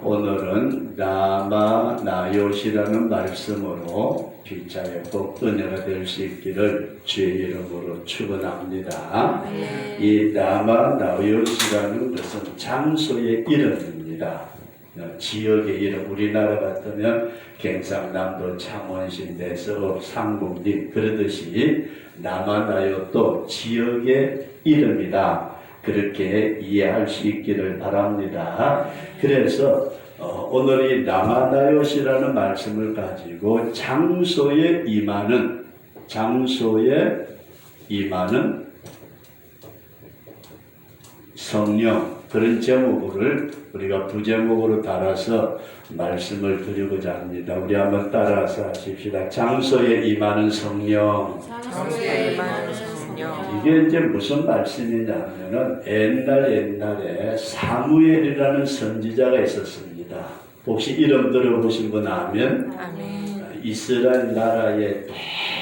오늘은 라마 나요시라는 말씀으로 피차에 꼭 은혜가 될 수 있기를 주의 이름으로 축원합니다. 이 라마 나요시라는 것은 장소의 이름입니다. 지역의 이름, 우리나라 같으면 경상남도 창원시내서 상국리 그러듯이 라마나요도 지역의 이름이다. 그렇게 이해할 수 있기를 바랍니다. 그래서 오늘 이 라마나요시라는 말씀을 가지고 장소에 임하는 성령, 그런 제목을 우리가 부제목으로 달아서 말씀을 드리고자 합니다. 우리 한번 따라서 하십시다. 장소에 임하는 성령. 장소에 임하는 성령. 이게 이제 무슨 말씀이냐 하면은 옛날에 사무엘이라는 선지자가 있었습니다. 혹시 이름 들어보신 분 아면? 이스라엘 나라에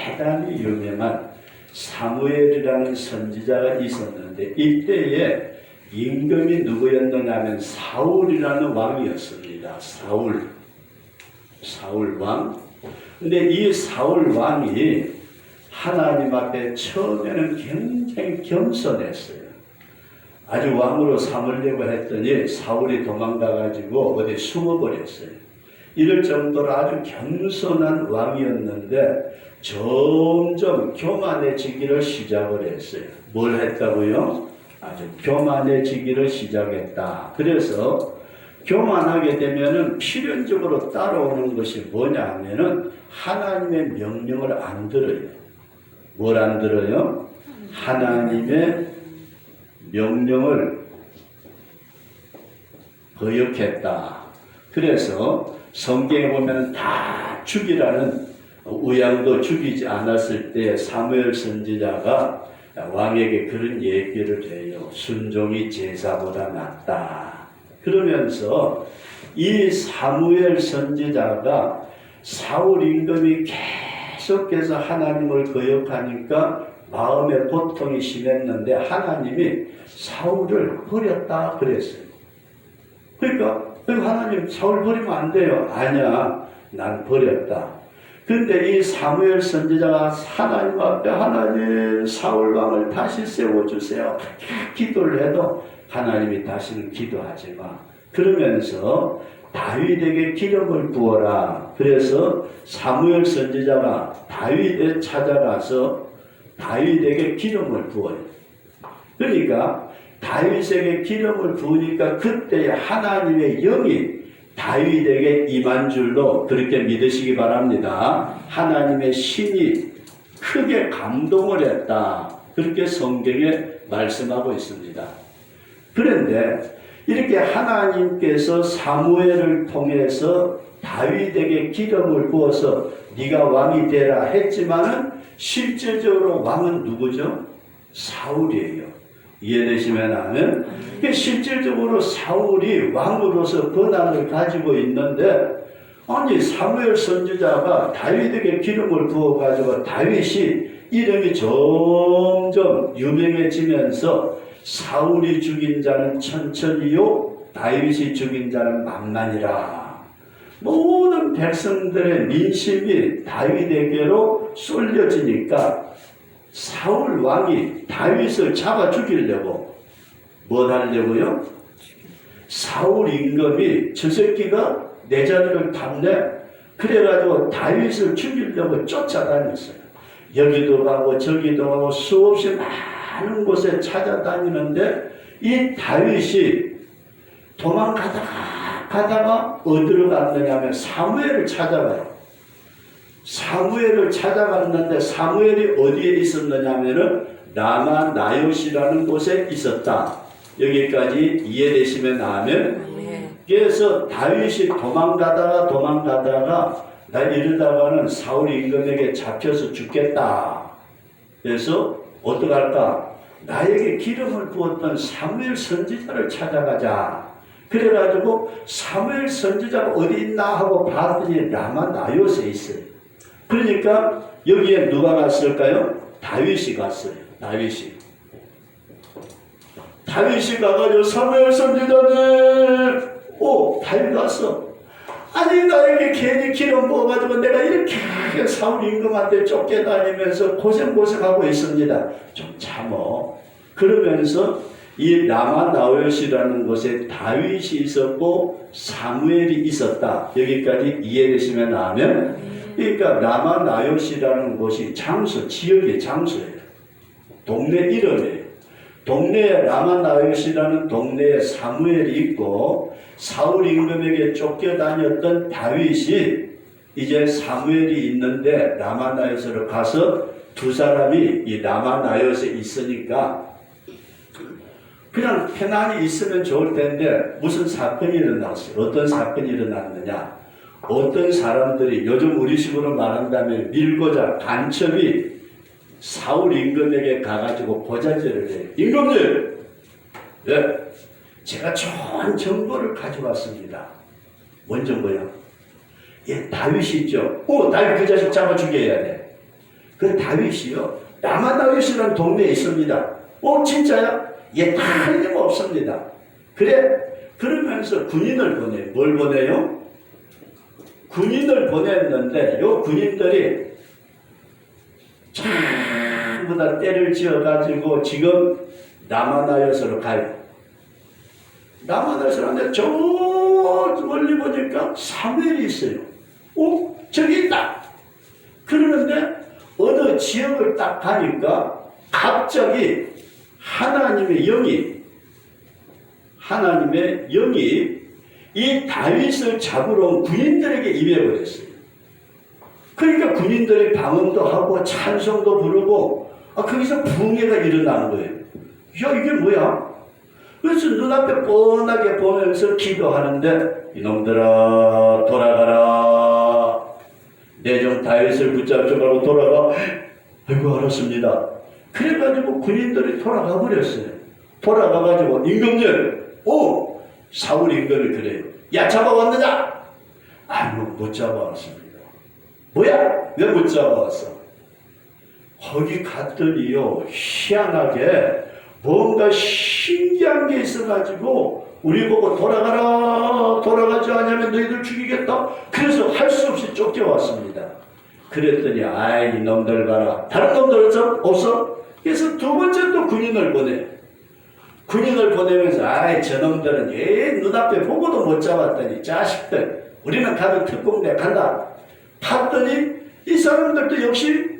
대단히 유명한 사무엘이라는 선지자가 있었는데 이때에 임금이 누구였느냐 하면 사울이라는 왕이었습니다. 사울 왕. 근데 이 사울 왕이 하나님 앞에 처음에는 굉장히 겸손했어요. 아주 왕으로 삼으려고 했더니 사울이 도망가가지고 어디 숨어버렸어요. 이럴 정도로 아주 겸손한 왕이었는데 점점 교만해지기를 시작을 했어요. 뭘 했다고요? 아주 교만해지기를 시작했다. 그래서 교만하게 되면은 필연적으로 따라오는 것이 뭐냐 하면은 하나님의 명령을 안 들어요. 뭘 안 들어요? 하나님의 명령을 거역했다. 그래서 성경에 보면 다 죽이라는 우양도 죽이지 않았을 때 사무엘 선지자가 왕에게 그런 얘기를 해요. 순종이 제사보다 낫다. 그러면서 이 사무엘 선지자가 사울 임금이 계속해서 하나님을 거역하니까 마음의 고통이 심했는데 하나님이 사울을 버렸다 그랬어요. 그러니까 하나님 사울 버리면 안 돼요. 아니야, 난 버렸다. 근데 이 사무엘 선지자가 하나님 앞에 하나님 사울 왕을 다시 세워주세요. 기도를 해도 하나님이 다시는 기도하지 마. 그러면서 다윗에게 기름을 부어라. 그래서 사무엘 선지자가 다윗에 찾아가서 다윗에게 기름을 부어요. 그러니까 다윗에게 기름을 부으니까 그때 하나님의 영이 다윗에게 임한 줄로 그렇게 믿으시기 바랍니다. 하나님의 신이 크게 감동을 했다. 그렇게 성경에 말씀하고 있습니다. 그런데 이렇게 하나님께서 사무엘을 통해서 다윗에게 기름을 부어서 네가 왕이 되라 했지만은 실제적으로 왕은 누구죠? 사울이에요. 이해되시면 하면 실질적으로 사울이 왕으로서 권한을 가지고 있는데 아니 사무엘 선지자가 다윗에게 기름을 부어가지고 다윗이 이름이 점점 유명해지면서 사울이 죽인 자는 천천히요 다윗이 죽인 자는 만만이라. 모든 백성들의 민심이 다윗에게로 쏠려지니까 사울 왕이 다윗을 잡아 죽이려고 뭐 하려고요? 사울 임금이 저 새끼가 내 자리를 탔네. 그래가지고 다윗을 죽이려고 쫓아다녔어요. 여기도 가고 저기도 가고 수없이 많은 곳에 찾아다니는데 이 다윗이 도망가다가 어디로 갔느냐 하면 사무엘을 찾아가요. 사무엘을 찾아갔는데 사무엘이 어디에 있었느냐 하면은 라마 나요시라는 곳에 있었다. 여기까지 이해되시면 하면 그래서 다윗이 도망가다가 나 이러다가는 사울 임금에게 잡혀서 죽겠다. 그래서 어떡할까? 나에게 기름을 부었던 사무엘 선지자를 찾아가자. 그래가지고 사무엘 선지자가 어디 있나 하고 봤더니 라마 나요시에 있어요. 그러니까 여기에 누가 갔을까요? 다윗이 갔어요. 다윗이 가가지고 사무엘 선지자님, 다윗 가서 아니 나에게 괜히 기름 부어가지고 내가 이렇게 사울 임금한테 쫓겨다니면서 고생하고 있습니다. 좀 참어. 그러면서 이 라마 나롯이라는 곳에 다윗이 있었고 사무엘이 있었다. 여기까지 이해되시면 아멘. 그러니까 라마 나롯이라는 곳이 장소, 지역의 장소예요. 동네 이름이에요. 동네에 라마 나롯이라는 동네에 사무엘이 있고 사울 임금에게 쫓겨다녔던 다윗이 이제 사무엘이 있는데 라마 나롯으로 가서 두 사람이 이 라마 나롯에 있으니까 그냥 편안히 있으면 좋을 텐데 무슨 사건이 일어났어요. 어떤 사건이 일어났느냐. 어떤 사람들이 요즘 우리식으로 말한다면 밀고자 간첩이 사울 임금에게 가가지고 고자질을 해요. 임금님! 예, 제가 좋은 정보를 가져왔습니다. 뭔 정보요? 예, 다윗이 있죠. 다윗 그 자식 잡아 죽여야 돼. 그 다윗이요. 라마 나롯이라는 동네에 있습니다. 진짜야? 예, 틀림없습니다. 그래, 그러면서 군인을 보내요. 뭘 보내요? 군인을 보냈는데, 요 군인들이 전부 다 때를 지어가지고 지금 라마 나롯으로 가요. 라마 나롯으로 가는데 저 멀리 보니까 사무엘이 있어요. 저기 있다! 그러는데 어느 지역을 딱 가니까 갑자기 하나님의 영이 이 다윗을 잡으러 온 군인들에게 임해버렸어요. 그러니까 군인들이 방언도 하고 찬송도 부르고 거기서 붕괴가 일어나는 거예요. 야, 이게 뭐야? 그래서 눈앞에 뻔하게 보면서 기도하는데 이놈들아 돌아가라. 내 종 다윗을 붙잡지 말고 돌아가. 아이고 알았습니다. 그래가지고 군인들이 돌아가 버렸어요. 돌아가가지고 임금님, 사울 임금이 그래요. 야, 잡아왔느냐? 아이고 못 잡아왔습니다. 뭐야? 왜 못 잡아왔어? 거기 갔더니요, 희한하게 뭔가 신기한 게 있어가지고 우리 보고 돌아가라. 돌아가지 않으면 너희들 죽이겠다. 그래서 할 수 없이 쫓겨왔습니다. 그랬더니 아이 놈들 봐라. 다른 놈들 없어? 그래서 두 번째 또 군인을 보내. 군인을 보내면서 아이 저놈들은 눈앞에 보고도 못 잡았더니 자식들 우리는 가도 특공대 간다. 갔더니 이 사람들도 역시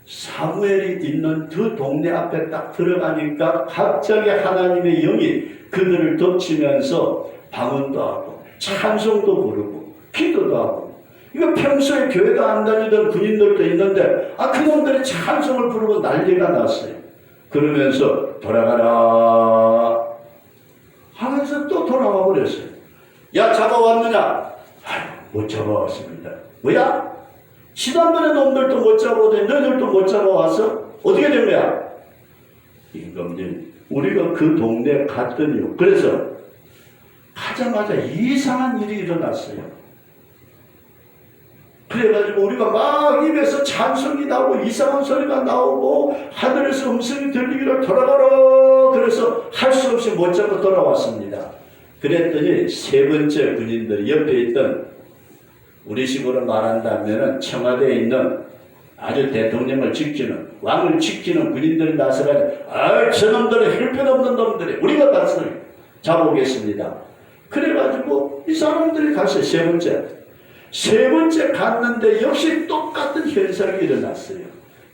사무엘이 있는 그 동네 앞에 딱 들어가니까 갑자기 하나님의 영이 그들을 덮치면서 방언도 하고 찬송도 부르고 기도도 하고. 이거 평소에 교회도 안 다니던 군인들도 있는데 그놈들이 찬송을 부르고 난리가 났어요. 그러면서 돌아가라 하면서 또 돌아와 버렸어요. 야, 잡아왔느냐? 못 잡아왔습니다. 뭐야? 지난번에 놈들도 못 잡아오더니 너희들도 못 잡아왔어? 어떻게 된 거야? 임금님, 우리가 그 동네에 갔더니요. 그래서 가자마자 이상한 일이 일어났어요. 그래가지고 우리가 막 입에서 찬송이 나오고 이상한 소리가 나오고 하늘에서 음성이 들리기를 돌아가라. 그래서 할 수 없이 못 잡고 돌아왔습니다. 그랬더니 세 번째 군인들이 옆에 있던 우리식으로 말한다면 청와대에 있는 아주 대통령을 지키는 왕을 지키는 군인들이 나서가지고 저놈들은 형편없는 놈들이 우리가 가서 잡아오겠습니다. 그래가지고 이 사람들이 갔어요. 세 번째 갔는데 역시 똑같은 현상이 일어났어요.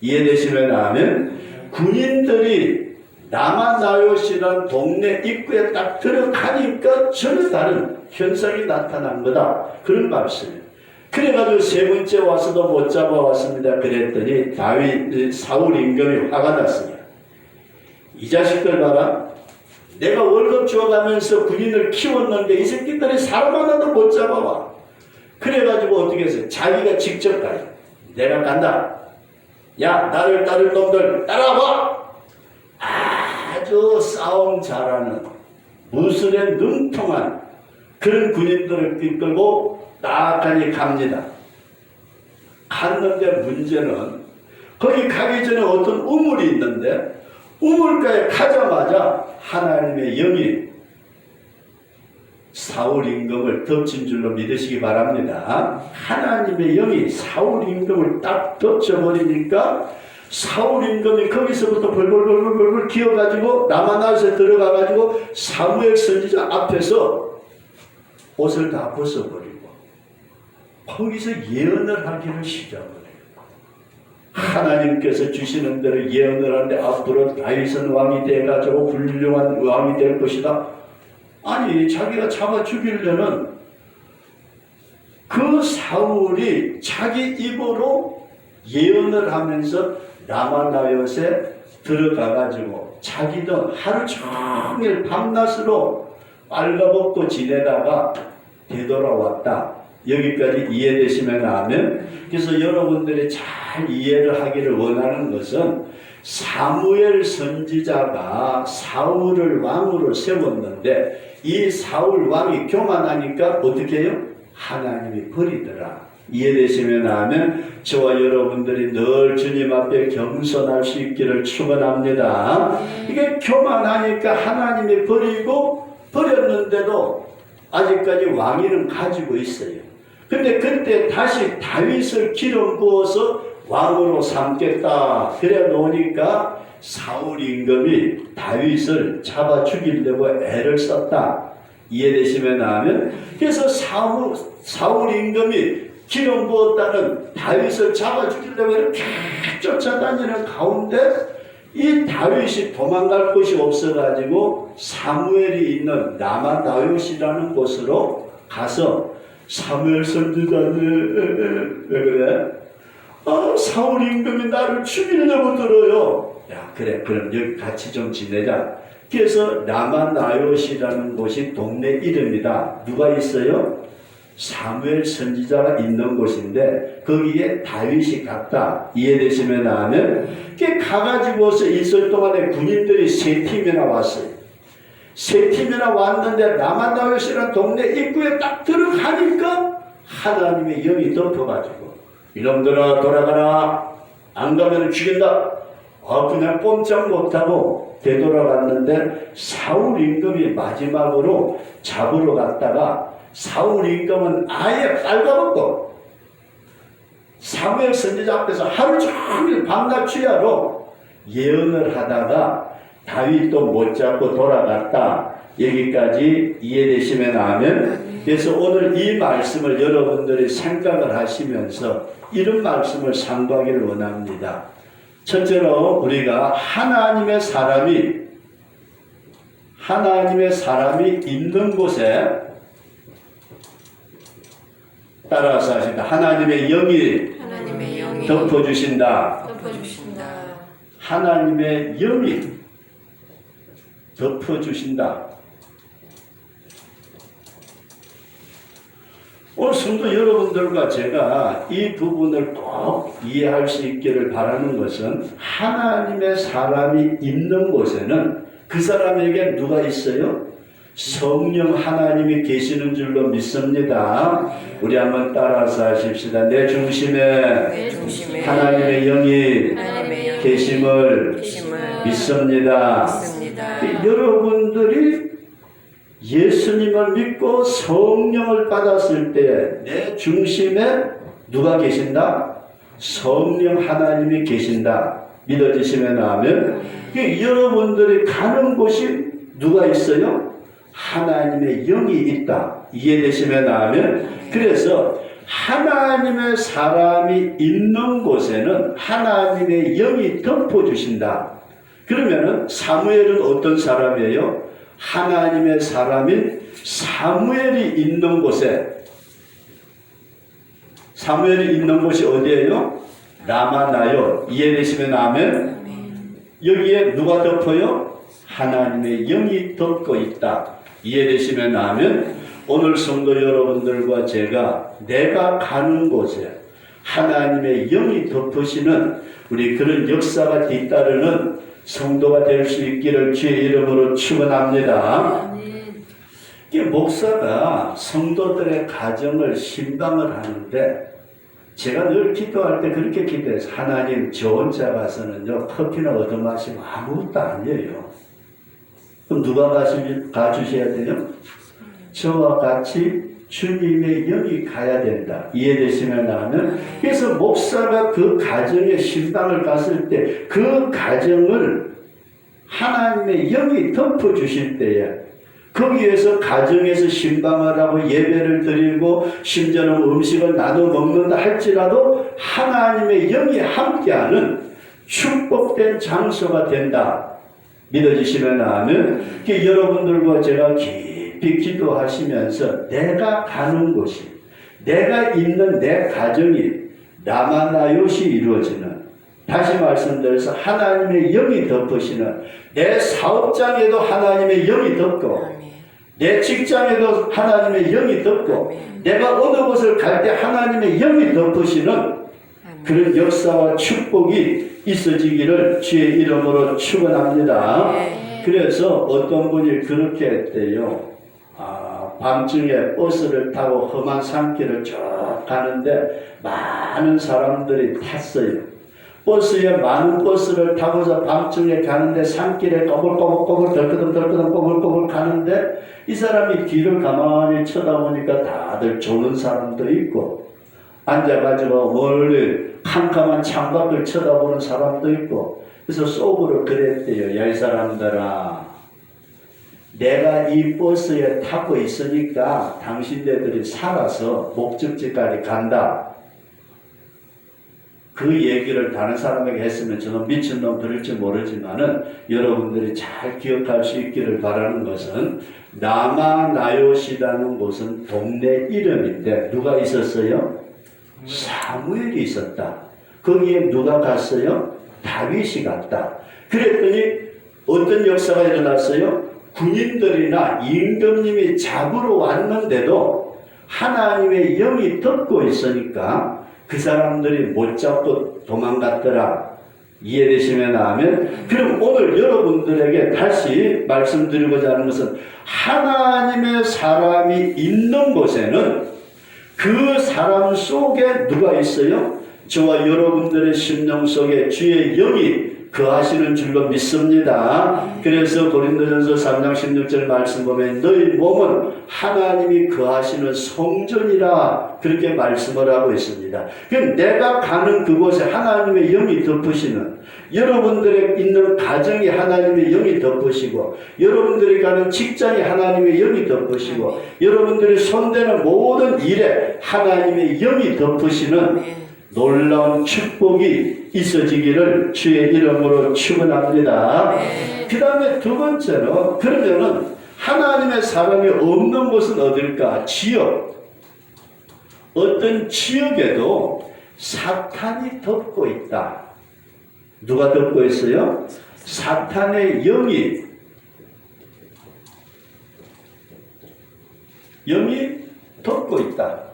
이해되시면 아멘. 군인들이 라마 나롯이라는 동네 입구에 딱 들어가니까 전혀 다른 현상이 나타난 거다. 그런 말씀이에요. 그래가지고 세 번째 와서도 못 잡아왔습니다. 그랬더니 사울 임금이 화가 났어요. 이 자식들 봐라. 내가 월급 줘가면서 군인을 키웠는데 이 새끼들이 사람 하나도 못 잡아와. 그래가지고 어떻게 했어요? 자기가 직접 가요. 내가 간다. 야, 나를 따를 놈들 따라와. 아주 싸움 잘하는 무술에 능통한 그런 군인들을 이끌고 딱하니 갑니다. 갔는데 문제는 거기 가기 전에 어떤 우물이 있는데 우물가에 가자마자 하나님의 영이 사울 임금을 덮친 줄로 믿으시기 바랍니다. 하나님의 영이 사울 임금을 딱 덮쳐버리니까 사울 임금이 거기서부터 벌벌벌벌 기어가지고 남아나서 들어가가지고 사무엘 선지자 앞에서 옷을 다 벗어버리고 거기서 예언을 하기를 시작해요. 하나님께서 주시는 대로 예언을 하는데 앞으로 다윗은 왕이 돼가지고 훌륭한 왕이 될 것이다. 아니 자기가 잡아 죽이려는 그 사울이 자기 입으로 예언을 하면서 라마나요에 들어가가지고 자기도 하루 종일 밤낮으로 빨가벗고 지내다가 되돌아왔다. 여기까지 이해되시면 아멘. 그래서 여러분들이 잘 이해를 하기를 원하는 것은 사무엘 선지자가 사울을 왕으로 세웠는데 이 사울 왕이 교만하니까 어떻게 해요? 하나님이 버리더라. 이해되시면 아멘. 저와 여러분들이 늘 주님 앞에 겸손할 수 있기를 축원합니다. 이게 교만하니까 하나님이 버렸는데도 아직까지 왕위는 가지고 있어요. 근데 그때 다시 다윗을 기름 부어서 왕으로 삼겠다 그래 놓으니까 사울 임금이 다윗을 잡아 죽이려고 애를 썼다. 이해되시면 아멘. 그래서 사울 임금이 기름 부었다는 다윗을 잡아 죽이려고 이렇게 쫓아다니는 가운데 이 다윗이 도망갈 곳이 없어가지고 사무엘이 있는 라마나요시라는 곳으로 가서 사무엘 선지자님 왜 그래? 사울 임금이 나를 죽이려고 들어요. 야 그래 그럼 여기 같이 좀 지내자. 그래서 라마나요시라는 곳이 동네 이름이다. 누가 있어요? 사무엘 선지자가 있는 곳인데 거기에 다윗이 갔다. 이해되시면 아멘. 그 가가지고서 있을 동안에 군인들이 세 팀이나 왔어요. 세 팀이나 왔는데 라마나요시라는 동네 입구에 딱 들어가니까 하나님의 영이 덮어가지고 이놈들아 돌아가라. 안 가면 죽인다. 그냥 꼼짝 못하고 되돌아갔는데 사울 임금이 마지막으로 잡으러 갔다가 사울 임금은 아예 빨가벗고 사무엘 선지자 앞에서 하루 종일 밤낮 취하로 예언을 하다가 다윗도 못 잡고 돌아갔다. 여기까지 이해되시면 아멘. 그래서 오늘 이 말씀을 여러분들이 생각을 하시면서 이런 말씀을 상고하기를 원합니다. 첫째로 우리가 하나님의 사람이 있는 곳에 따라서 하십니다. 하나님의 영이 덮어주신다. 하나님의 영이 덮어주신다. 오늘 성도 여러분들과 제가 이 부분을 꼭 이해할 수 있기를 바라는 것은 하나님의 사람이 있는 곳에는 그 사람에게 누가 있어요? 성령 하나님이 계시는 줄로 믿습니다. 우리 한번 따라서 하십시다. 내 중심에 하나님의 영이 계심을 믿습니다. 여러분들이 예수님을 믿고 성령을 받았을 때 내 중심에 누가 계신다? 성령 하나님이 계신다. 믿어지시면 아멘. 여러분들이 가는 곳이 누가 있어요? 하나님의 영이 있다. 이해되시면 아멘. 그래서 하나님의 사람이 있는 곳에는 하나님의 영이 덮어주신다. 그러면은 사무엘은 어떤 사람이에요? 하나님의 사람인 사무엘이 있는 곳에, 사무엘이 있는 곳이 어디예요? 라마나요. 이해되시면 아멘. 여기에 누가 덮어요? 하나님의 영이 덮고 있다. 이해되시면 아멘. 오늘 성도 여러분들과 제가 내가 가는 곳에 하나님의 영이 덮으시는 우리 그런 역사가 뒤따르는 성도가 될 수 있기를 주의 이름으로 축원합니다. 이 목사가 성도들의 가정을 신방을 하는데 제가 늘 기도할 때 그렇게 기도해서 하나님 저 혼자 가서는요 커피나 얻어마시면 아무것도 아니에요. 그럼 누가 가주셔야 돼요? 저와 같이 주님의 영이 가야 된다. 이해되시면 나는 그래서 목사가 그 가정에 신방을 갔을 때 그 가정을 하나님의 영이 덮어주실 때에 거기에서 가정에서 신방을 하고 예배를 드리고 심지어는 음식을 나눠 먹는다 할지라도 하나님의 영이 함께하는 축복된 장소가 된다. 믿어지시면 나는 여러분들과 제가 깊이 기도하시면서 내가 가는 곳이 내가 있는 내 가정이 라마나요시 이루어지는 다시 말씀드려서 하나님의 영이 덮으시는 내 사업장에도 하나님의 영이 덮고 내 직장에도 하나님의 영이 덮고 내가 어느 곳을 갈 때 하나님의 영이 덮으시는 그런 역사와 축복이 있어지기를 주의 이름으로 축원합니다. 그래서 어떤 분이 그렇게 했대요. 밤중에 버스를 타고 험한 산길을 쭉 가는데 많은 사람들이 탔어요. 버스에 많은 버스를 타고서 밤중에 가는데 산길에 꼬불꼬불꼬불 덜끄덩덜끄덩 꼬불꼬불 가는데 이 사람이 뒤를 가만히 쳐다보니까 다들 조는 사람도 있고 앉아가지고 멀리 캄캄한 창밖을 쳐다보는 사람도 있고 그래서 속으로 그랬대요. 야 이 사람들아 내가 이 버스에 타고 있으니까 당신네들이 살아서 목적지까지 간다. 그 얘기를 다른 사람에게 했으면 저는 미친놈 들을지 모르지만은 여러분들이 잘 기억할 수 있기를 바라는 것은 라마나요시라는 곳은 동네 이름인데 누가 있었어요? 사무엘이 있었다. 거기에 누가 갔어요? 다윗이 갔다. 그랬더니 어떤 역사가 일어났어요? 군인들이나 임금님이 잡으러 왔는데도 하나님의 영이 덮고 있으니까 그 사람들이 못 잡고 도망갔더라. 이해되시면 아멘. 그럼 오늘 여러분들에게 다시 말씀드리고자 하는 것은 하나님의 사람이 있는 곳에는 그 사람 속에 누가 있어요? 저와 여러분들의 심령 속에 주의 영이 거하시는 줄로 믿습니다. 그래서 고린도전서 3장 16절 말씀 보면 너희 몸은 하나님이 거하시는 성전이라 그렇게 말씀을 하고 있습니다. 그럼 내가 가는 그곳에 하나님의 영이 덮으시는 여러분들의 있는 가정이 하나님의 영이 덮으시고 여러분들이 가는 직장이 하나님의 영이 덮으시고 여러분들이 손대는 모든 일에 하나님의 영이 덮으시는 놀라운 축복이 있어지기를 주의 이름으로 축원합니다. 그 다음에 두 번째로 그러면은 하나님의 사람이 없는 곳은 어딜까? 지역. 어떤 지역에도 사탄이 덮고 있다. 누가 덮고 있어요? 사탄의 영이 덮고 있다.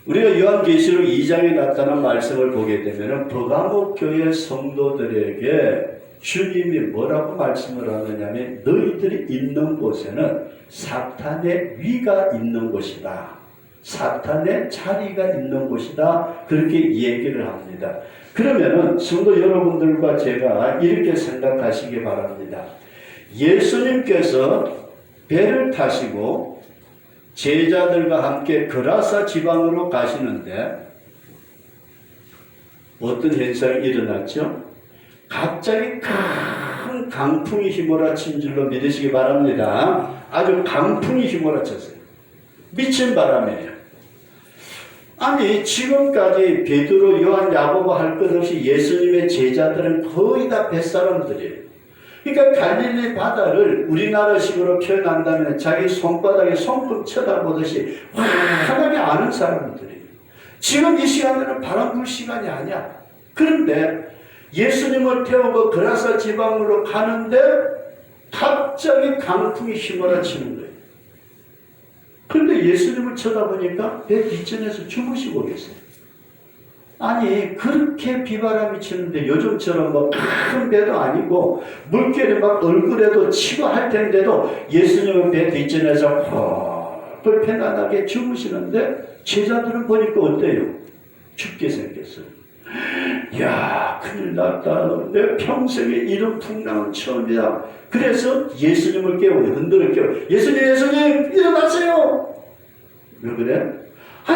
우리가 요한계시록 2장에 나타난 말씀을 보게 되면 버가모 교회 성도들에게 주님이 뭐라고 말씀을 하느냐면 너희들이 있는 곳에는 사탄의 위가 있는 곳이다. 사탄의 자리가 있는 곳이다. 그렇게 얘기를 합니다. 그러면은 성도 여러분들과 제가 이렇게 생각하시기 바랍니다. 예수님께서 배를 타시고 제자들과 함께 그라사 지방으로 가시는데 어떤 현상이 일어났죠? 갑자기 큰 강풍이 휘몰아친 줄로 믿으시기 바랍니다. 아주 강풍이 휘몰아쳤어요. 미친 바람이에요. 아니 지금까지 베드로, 요한, 야고보 할 것 없이 예수님의 제자들은 거의 다 뱃사람들이에요. 그러니까 갈릴리 바다를 우리나라식으로 표현한다면 자기 손바닥에 손금 쳐다보듯이 환하게 아는 사람들이에요. 지금 이 시간에는 바람 불 시간이 아니야. 그런데 예수님을 태우고 그라사 지방으로 가는데 갑자기 강풍이 휘몰아치는 거예요. 그런데 예수님을 쳐다보니까 배 뒷전에서 주무시고 계세요. 아니 그렇게 비바람이 치는데 요즘처럼 뭐 큰 배도 아니고 물결이 막 얼굴에도 치고 할 텐데도 예수님은 배 뒷전에서 펄 편안하게 주무시는데 제자들은 보니까 어때요? 춥게 생겼어요. 야, 큰일 났다. 내 평생에 이런 풍랑은 처음이야. 그래서 예수님을 깨워요. 흔들어 깨워. 예수님, 일어나세요. 왜 그래?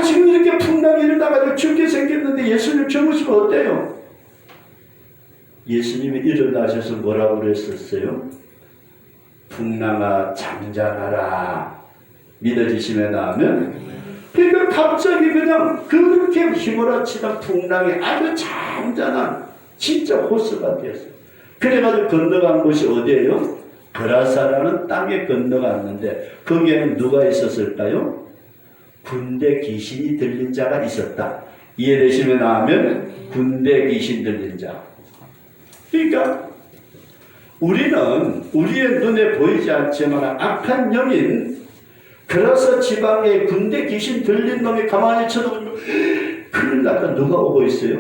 지금 이렇게 풍랑이 일어나가지고 죽게 생겼는데 예수님 주무시면 어때요? 예수님이 일어나셔서 뭐라고 그랬었어요? 풍랑아, 잠잠하라. 믿어지시면 하면? 그러니까 갑자기 그냥 그렇게 휘몰아치던 풍랑이 아주 잔잔한 진짜 호수가 됐어요. 그래가지고 건너간 곳이 어디예요? 그라사라는 땅에 건너갔는데 거기에는 누가 있었을까요? 군대 귀신이 들린 자가 있었다. 이해되시면 하면 군대 귀신 들린 자. 그러니까 우리는 우리의 눈에 보이지 않지만 악한 영인 그라사 지방에 군대 귀신 들린 놈이 가만히 쳐다보면 큰일 났다. 누가 오고 있어요?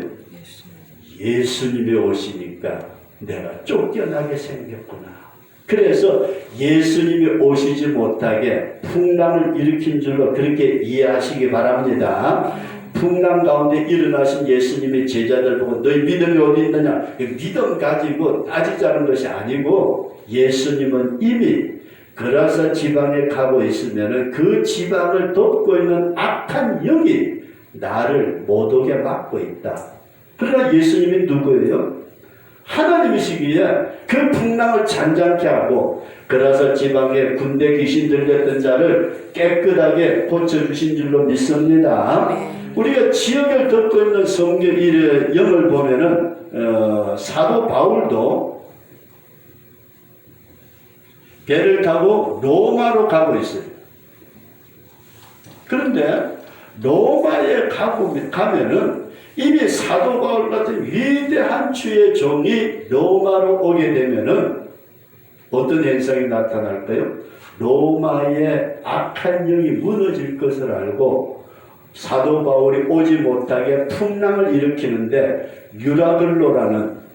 예수님이 오시니까 내가 쫓겨나게 생겼구나. 그래서 예수님이 오시지 못하게 풍랑을 일으킨 줄로 그렇게 이해하시기 바랍니다. 풍랑 가운데 일어나신 예수님의 제자들 보고 너희 믿음이 어디 있느냐? 믿음 가지고 따지자는 것이 아니고 예수님은 이미 그라사 지방에 가고 있으면 그 지방을 돕고 있는 악한 영이 나를 못 오게 막고 있다. 그러나 예수님이 누구예요? 하나님이시기에 그 풍랑을 잔잔케 하고 그라사 지방에 군대 귀신 들렸던 자를 깨끗하게 고쳐주신 줄로 믿습니다. 우리가 지역을 덮고 있는 성경 일의 영을 보면은 사도 바울도 배를 타고 로마로 가고 있어요. 그런데 로마에 가면은 이미 사도 바울 같은 위대한 주의 종이 로마로 오게 되면은 어떤 현상이 나타날까요? 로마의 악한 영이 무너질 것을 알고 사도 바울이 오지 못하게 풍랑을 일으키는데 유라글로라는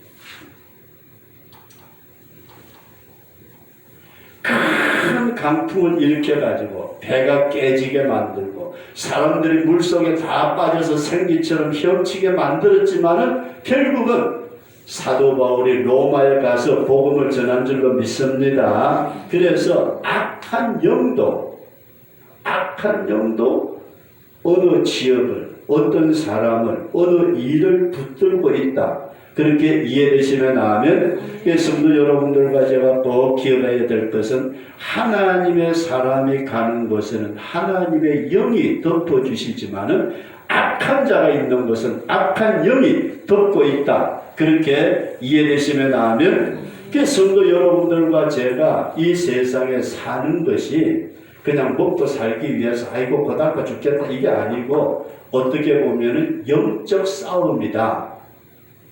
큰 강풍을 일으켜가지고 배가 깨지게 만들고 사람들이 물속에 다 빠져서 생기처럼 헤엄치게 만들었지만은 결국은 사도 바울이 로마에 가서 복음을 전한 줄로 믿습니다. 그래서 악한 영도 어느 지역을, 어떤 사람을, 어느 일을 붙들고 있다. 그렇게 이해되시면 하면 성도 여러분들과 제가 꼭 기억해야 될 것은 하나님의 사람이 가는 곳에는 하나님의 영이 덮어주시지만은 악한 자가 있는 것은 악한 영이 덮고 있다. 그렇게 이해되시면 하면 성도 여러분들과 제가 이 세상에 사는 것이 그냥 먹고 살기 위해서 아이고 고달파 죽겠다 이게 아니고 어떻게 보면은 영적 싸움이다.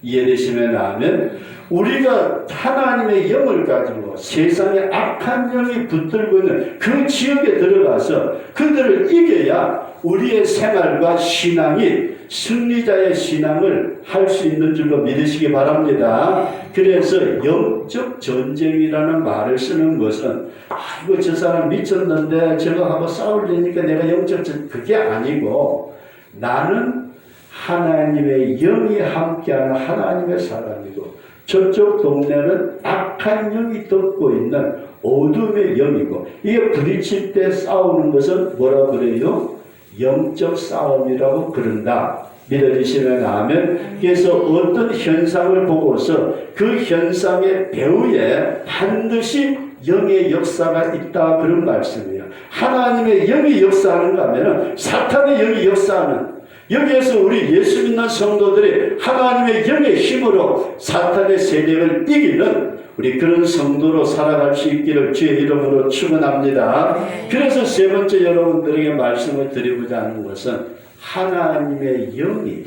이해되시면 하면 우리가 하나님의 영을 가지고 세상에 악한 영이 붙들고 있는 그 지역에 들어가서 그들을 이겨야 우리의 생활과 신앙이 승리자의 신앙을 할 수 있는 줄로 믿으시기 바랍니다. 그래서 영적 전쟁이라는 말을 쓰는 것은 아이고 저 사람 미쳤는데 저거하고 싸우려니까 내가 영적 전쟁 그게 아니고 나는 하나님의 영이 함께하는 하나님의 사람이고 저쪽 동네는 악한 영이 덮고 있는 어둠의 영이고 이게 부딪힐 때 싸우는 것은 뭐라 그래요? 영적 싸움이라고 그런다. 믿어지시면 아멘. 그래서 어떤 현상을 보고서 그 현상의 배후에 반드시 영의 역사가 있다 그런 말씀이에요. 하나님의 영이 역사하는가 하면 사탄의 영이 역사하는 여기에서 우리 예수 믿는 성도들이 하나님의 영의 힘으로 사탄의 세력을 이기는 우리 그런 성도로 살아갈 수 있기를 주의 이름으로 축원합니다. 그래서 세 번째 여러분들에게 말씀을 드리고자 하는 것은 하나님의 영이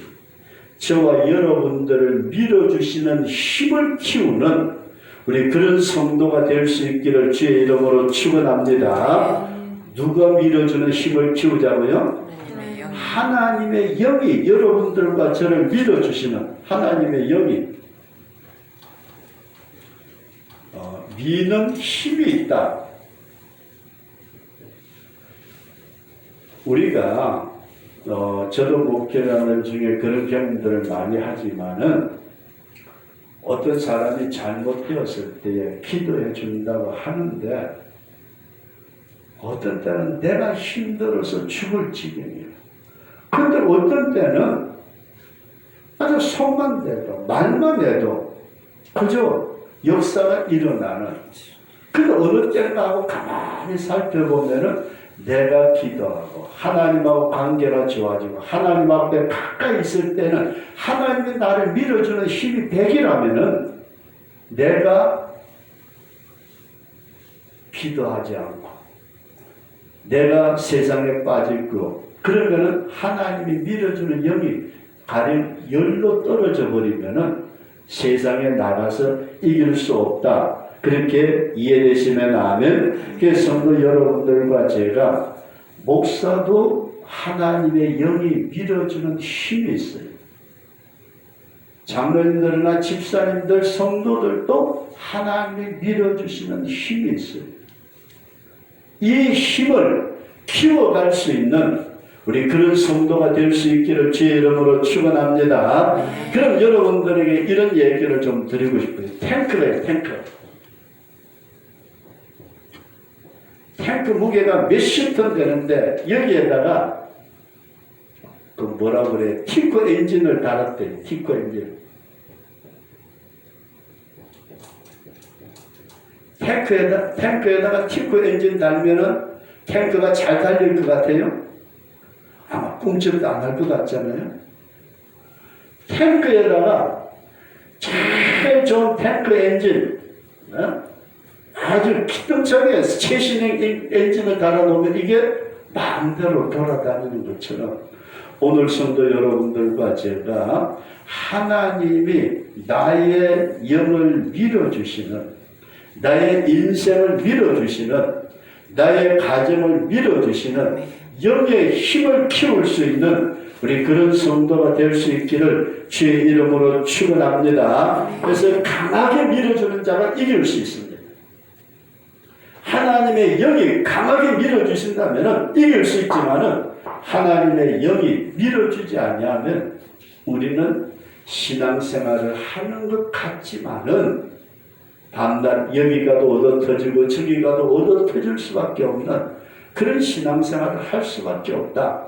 저와 여러분들을 밀어주시는 힘을 키우는 우리 그런 성도가 될 수 있기를 주의 이름으로 축원합니다. 누가 밀어주는 힘을 키우자고요? 하나님의 영이 여러분들과 저를 밀어주시는 하나님의 영이 미는 힘이 있다. 우리가 저도 목회하는 중에 그런 경험들을 많이 하지만은 어떤 사람이 잘못되었을 때에 기도해 준다고 하는데 어떤 때는 내가 힘들어서 죽을 지경이에요. 그런데 어떤 때는 아주 손만 대도 말만 해도 그저 역사가 일어나는. 근데 어느 때인가 하고 가만히 살펴보면은 내가 기도하고 하나님하고 관계가 좋아지고 하나님 앞에 가까이 있을 때는 하나님이 나를 밀어주는 힘이 100이라면은 내가 기도하지 않고 내가 세상에 빠질 거 그러면은 하나님이 밀어주는 영이 가령 10로 떨어져 버리면은 세상에 나가서 이길 수 없다. 그렇게 이해되시면 아멘. 그래서 성도 여러분들과 제가 목사도 하나님의 영이 밀어주는 힘이 있어요. 장로님들이나 집사님들, 성도들도 하나님이 밀어주시는 힘이 있어요. 이 힘을 키워갈 수 있는 우리 그런 성도가 될 수 있기를 주의 이름으로 축원합니다. 그럼 여러분들에게 이런 얘기를 좀 드리고 싶어요. 탱크래요, 탱크. 탱크 무게가 몇십 톤 되는데 여기에다가 그 뭐라 그래 티코 엔진을 달았대요. 티코 엔진. 탱크에다가 티코 엔진 달면은 탱크가 잘 달릴 것 같아요? 아마 꿈쩍도 안 할 것 같잖아요. 탱크에다가 제일 좋은 탱크 엔진, 아주 기똥차게 최신 엔진을 달아놓으면 이게 마음대로 돌아다니는 것처럼 오늘 성도 여러분들과 제가 하나님이 나의 영을 밀어주시는, 나의 인생을 밀어주시는, 나의 가정을 밀어주시는 영의 힘을 키울 수 있는 우리 그런 성도가 될 수 있기를 주의 이름으로 축원합니다. 그래서 강하게 밀어주는 자가 이길 수 있습니다. 하나님의 영이 강하게 밀어주신다면 이길 수 있지만은 하나님의 영이 밀어주지 아니하면 우리는 신앙생활을 하는 것 같지만은 밤낮 여기 가도 얻어 터지고 저기 가도 얻어 터질 수밖에 없는 그런 신앙생활을 할 수밖에 없다.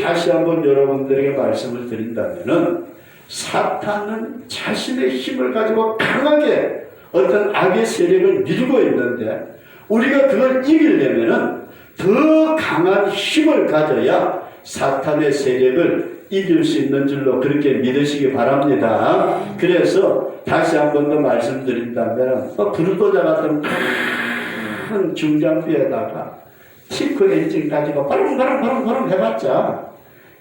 다시 한번 여러분들에게 말씀을 드린다면은 사탄은 자신의 힘을 가지고 강하게 어떤 악의 세력을 밀고 있는데 우리가 그걸 이기려면은 더 강한 힘을 가져야 사탄의 세력을 이길 수 있는 줄로 그렇게 믿으시기 바랍니다. 그래서 다시 한 번 더 말씀드린다면 불도저 같은 큰 중장비에다가 티코 엔진 가지고 바람바람 해봤자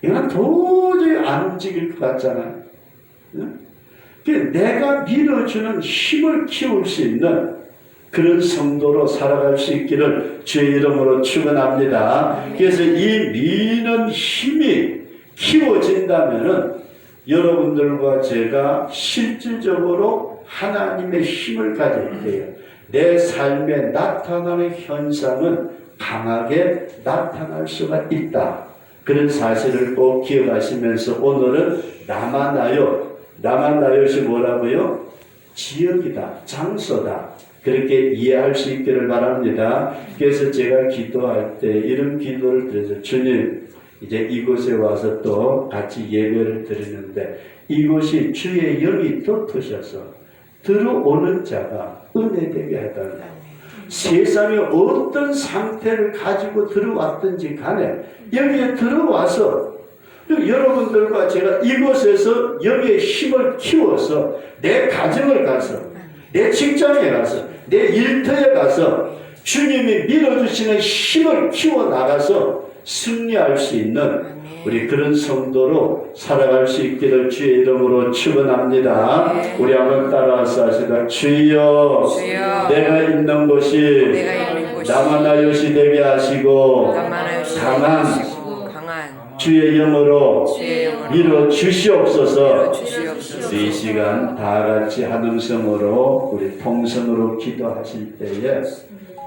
이건 도저히 안 움직일 것 같잖아요. 내가 밀어주는 힘을 키울 수 있는 그런 성도로 살아갈 수 있기를 주의 이름으로 축원합니다. 그래서 이 미는 힘이 키워진다면은 여러분들과 제가 실질적으로 하나님의 힘을 가질 때에 내 삶에 나타나는 현상은 강하게 나타날 수가 있다. 그런 사실을 꼭 기억하시면서 오늘은 나만나요시 뭐라고요? 지역이다, 장소다. 그렇게 이해할 수 있기를 바랍니다. 그래서 제가 기도할 때 이런 기도를 드려서 주님 이제 이곳에 와서 또 같이 예배를 드리는데 이곳이 주의 영이 덮으셔서 들어오는 자가 은혜되게 해달라. 세상에 어떤 상태를 가지고 들어왔든지 간에 여기에 들어와서 여러분들과 제가 이곳에서 영의 힘을 키워서 내 가정을 가서 내 직장에 가서 내 일터에 가서 주님이 밀어주시는 힘을 키워나가서 승리할 수 있는 우리 그런 성도로 살아갈 수 있기를 주의 이름으로 축원합니다. 우리 한번 따라서 하시다. 주여, 내가 있는 곳이 나만나요시 되게 하시고 강한 주의 영으로 밀어 주시옵소서. 이 시간 다 같이 한 음성으로 우리 통성으로 기도하실 때에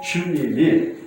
주님이